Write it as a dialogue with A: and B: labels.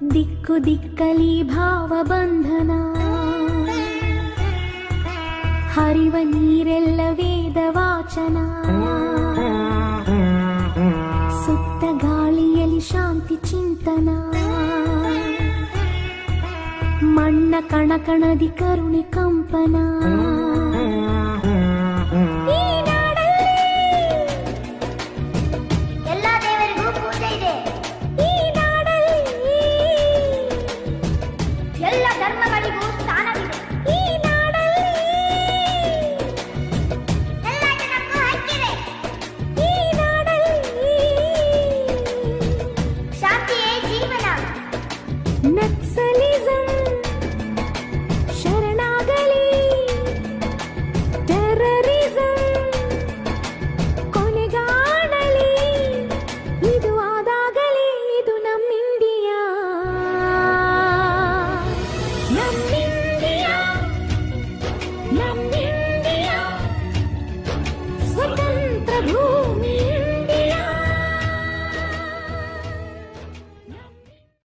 A: ದಿಕ್ಕು ದಿಕ್ಕಲಿ ಭಾವಬಂಧನ, ಹರಿವ ನೀರೆಲ್ಲ ವೇದ ವಾಚನ, ಸುತ್ತ ಗಾಳಿಯಲ್ಲಿ ಶಾಂತಿ ಚಿಂತನ, ಮಣ್ಣ ಕಣಕಣದಿ ಕರುಣೆ ಕಂಪನ.